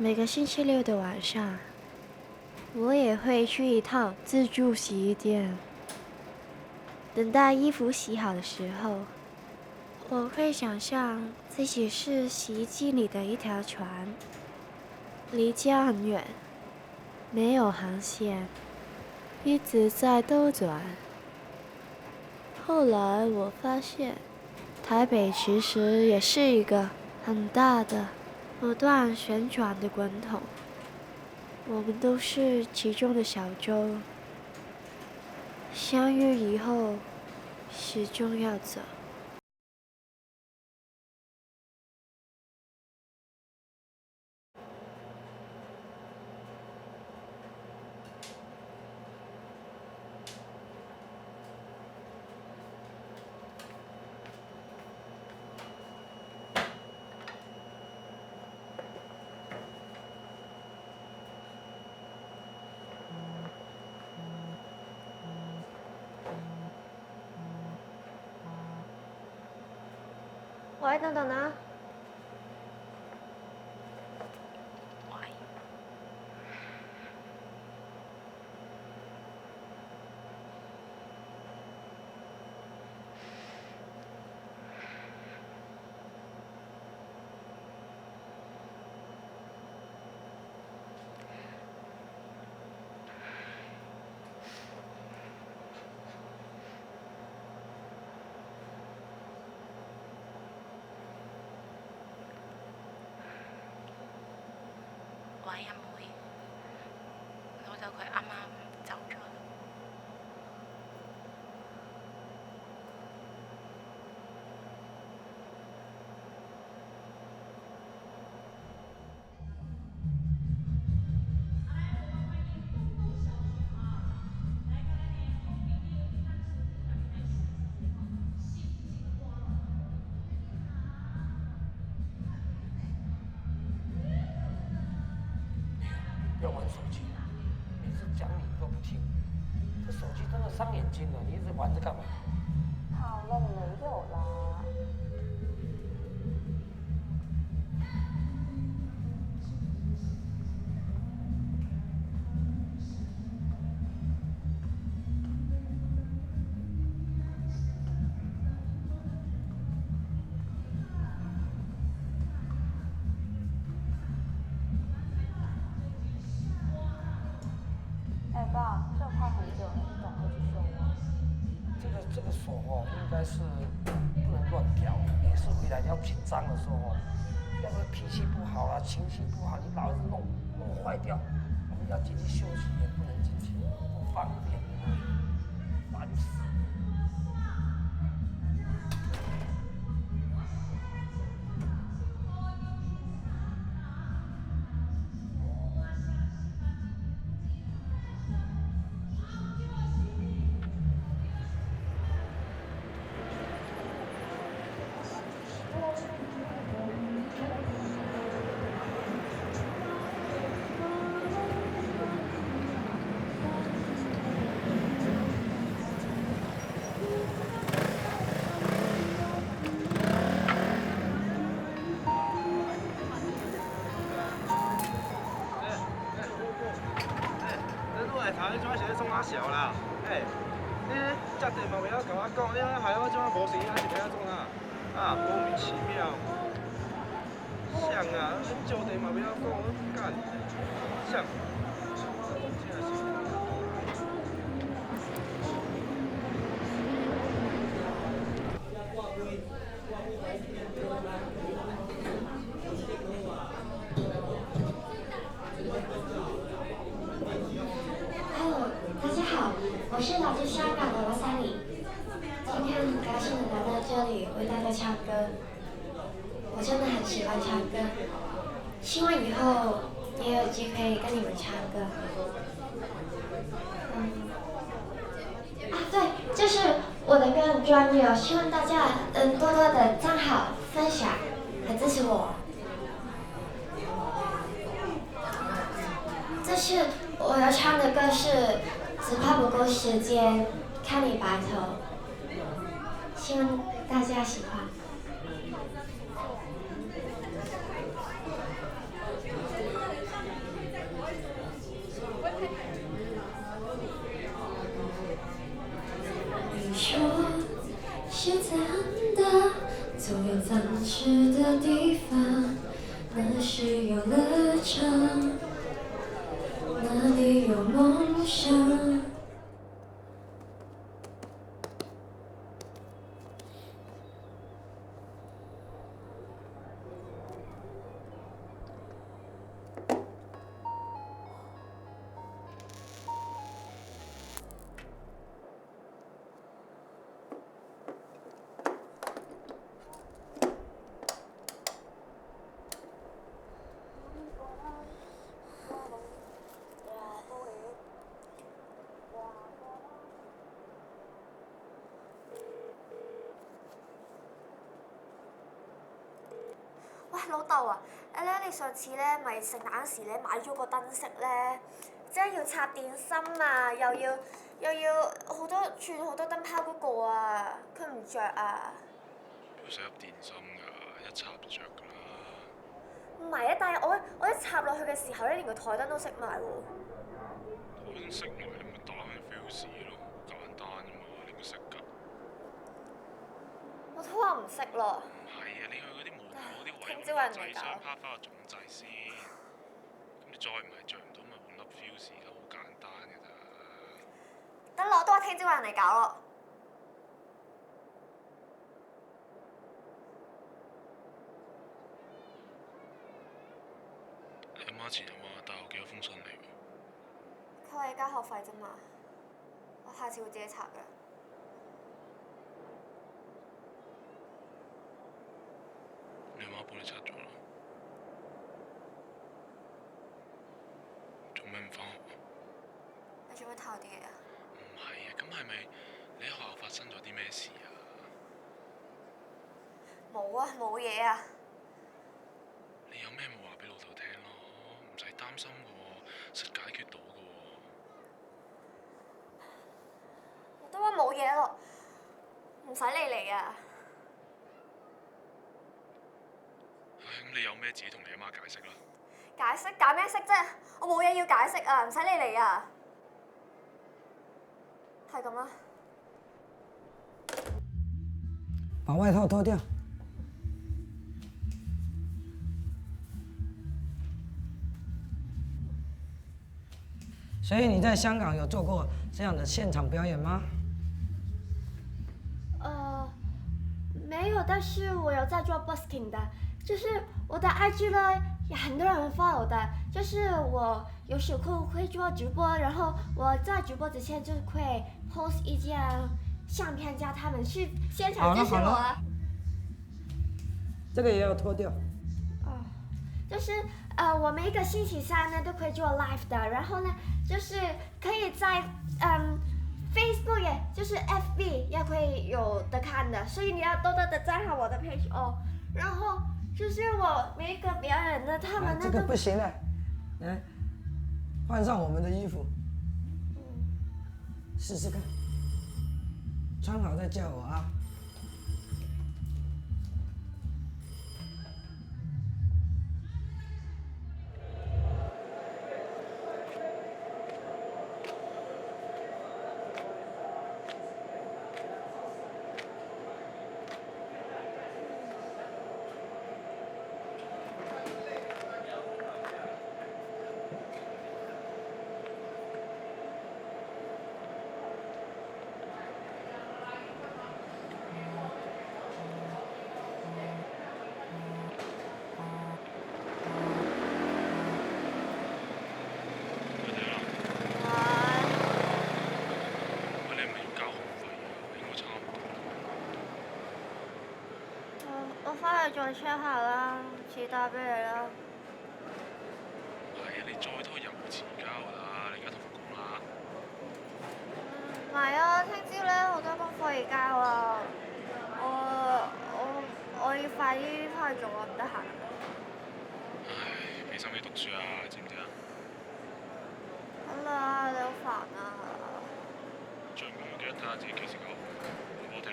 每个星期六的晚上，我也会去一趟自助洗衣店。等待衣服洗好的时候，我会想象自己是洗衣机里的一条船，离家很远，没有航线，一直在兜转。后来我发现，台北其实也是一个很大的、不断旋转的滚筒。我们都是其中的小舟，相遇以后，始终要走。喂，等等啊！喂，阿妹，老豆佢啱啱走咗。不要玩手机，每次讲你都不听。这手机真的伤眼睛了，你一直玩着干嘛？好了，没有啦。哎，爸，这块很久了，你赶快去修啊。这个锁哦，应该是不能乱调，每次回来要紧张的时候哦，要不然脾气不好啦，情绪不好，你老是弄坏掉，我们要进去休息也不能进去，不方便，烦死。你怎是创啥小啦？你遮地嘛袂晓甲我讲，你害我怎啊无钱，还是要安怎啊？莫名其妙。像啊，你借地嘛袂晓讲，干，像。大家好，我是来自香港的罗三里。今天很高兴来到这里为大家唱歌，我真的很喜欢唱歌，希望以后也有机会跟你们唱歌。对，这是我的歌很专业哦，希望大家多多的赞好、分享和支持我。这是我要唱的歌是只怕不够时间看你白头，希望大家喜欢。识的地方，那是游乐场，那里有梦想。喂，老豆啊，你上次咧咪聖誕時咧買咗個燈飾咧，即係要插電芯啊，又要好多燈泡嗰個啊，佢唔着啊。唔使入電芯㗎，一插就着㗎啦。唔係啊，但係我一插落去嘅時候咧，連個台燈都熄埋喎。台燈熄埋，你咪打開 fuse 咯，簡單啫嘛，你咪識㗎。我都話唔識咯。唔係啊，你去嗰啲門口嗰啲位聽朝人嚟掣搞想拍翻個總掣先，咁你再唔係着唔到咪換粒 fuse 咯，好簡單㗎咋。得啦，我都話聽朝有人嚟搞咯。你阿媽前日話大學寄咗封信嚟喎。佢話你交學費啫嘛，我下次會自己查㗎。你阿媽幫你拆咗啦？做咩唔返學啊？你做咩偷啲嘢啊？唔係啊，咁係咪你喺學校發生咗啲咩事啊？冇啊，冇嘢啊。你有咩冇話俾老豆聽咯，唔使擔心㗎喎，實解決到㗎喎。我都話冇嘢咯，唔使理你啊。唉，咁你有咩自己同你阿媽解釋啦。解釋咩釋啫？我冇嘢要解釋啊，唔使理你啊。係咁啦。把外套脱掉。所以你在香港有做过这样的现场表演吗？没有，但是我有在做 busking 的，就是我的 IG 呢也很多人 follow 的，就是我有时候会做直播，然后我在直播之前就会 post 一件相片，叫他们去现场支持我。好了，这个也要脱掉。就是我们一个星期三呢都可以做 live 的，然后呢就是可以在Facebook 也就是 FB 也会有的看的，所以你要多多的赞好我的 page 哦。然后就是我每一个表演呢，他们这个不行了，来，换上我们的衣服，试试看，穿好再叫我啊。我翻去再 check 下啦，遲打俾你啦。係啊，你再拖又遲交㗎啦，你而家同我講啦。唔係啊，聽朝咧好多功課要交啊，我要快啲翻去做啊，唔得閒。唉，俾心機讀書啊，知唔知啊？好啦，你好煩啊。最唔記得睇下自己幾時交，講俾我聽。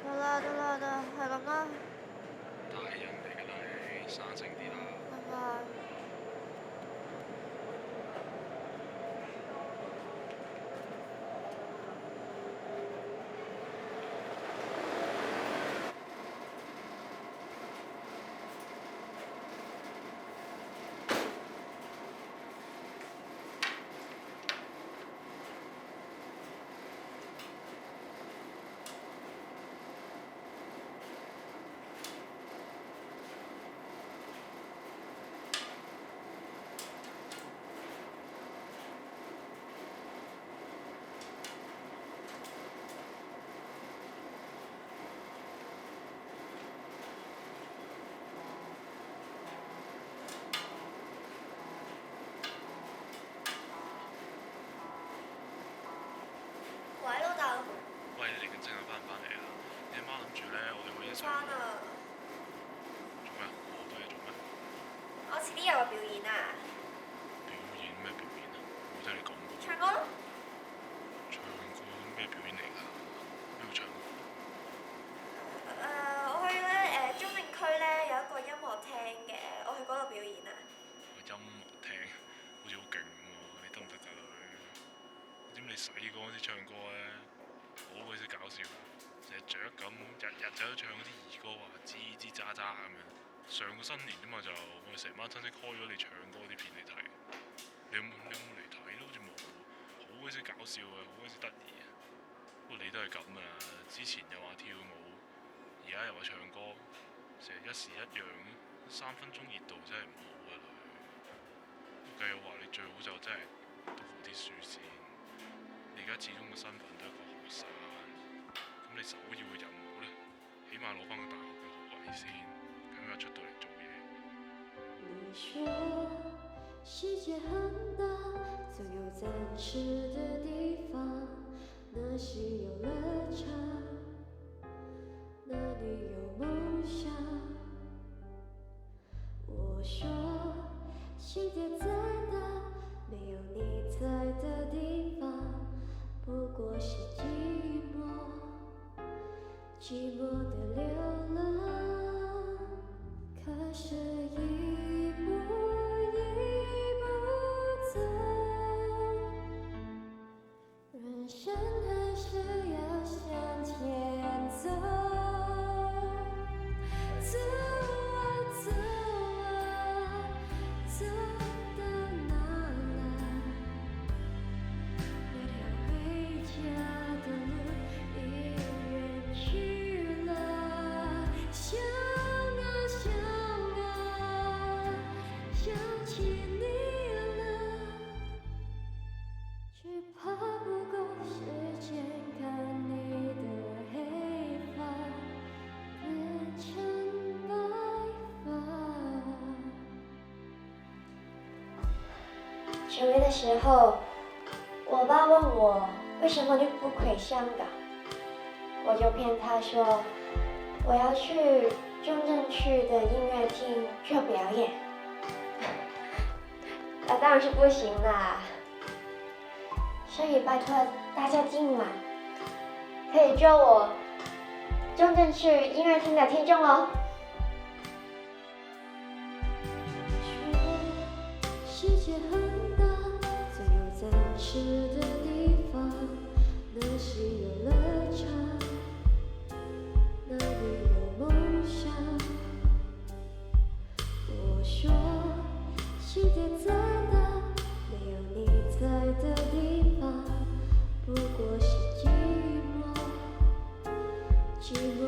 得啦，係咁啦。大人嚟㗎啦，你生性啲啦。拜拜。遲啲有個表演啊。表演咩表演啊？冇聽你講過。唱歌咯。唱歌咩表演嚟㗎？邊度唱？我去咧中正區咧有一個音樂廳嘅，我去嗰度表演啊。音樂廳好似好勁喎，你得唔得㗎女？知唔知你細個嗰陣時唱歌咧，好鬼死搞笑㗎，成隻雀咁，日日就喺度唱嗰啲兒歌啊，吱吱喳喳咁樣。上個新年啫嘛就，我哋成班親戚開咗你唱歌啲片嚟睇。你有冇嚟睇咯？好似冇，好鬼死搞笑啊，好鬼死得意啊！不過你都係咁啊，之前又話跳舞，而家又話唱歌，成日一時一樣，3分鐘熱度真係唔好啊女。計我話你最好就真係讀好啲書先。你而家始終個身份都係一個學生，咁你首要嘅任務咧，起碼攞翻個大學嘅學位先，咁樣出到嚟做嘢。你說世界很大，總有展翅的地方，那是遊樂場，那裡有夢想。我說世界再大，沒有你在的地方，不過是寂寞，寂寞的流浪。可是一步一步走，人生還是要向前走，走啊走啊，走到哪來？那條回家的路已遠去了，想起你了，只怕不夠時間看你的黑髮變成白髮。9月的時候，我爸問我為什麼你不回香港，我就騙他說我要去中正區的音樂廳做表演。那當然是不行啦，所以拜託大家今晚可以做我中正區音樂廳的聽眾咯。世界很大，總有展翅的地方，那是遊樂場，那裡有夢想。我說世界再大，沒有你在的地方，不過是寂寞，寂寞。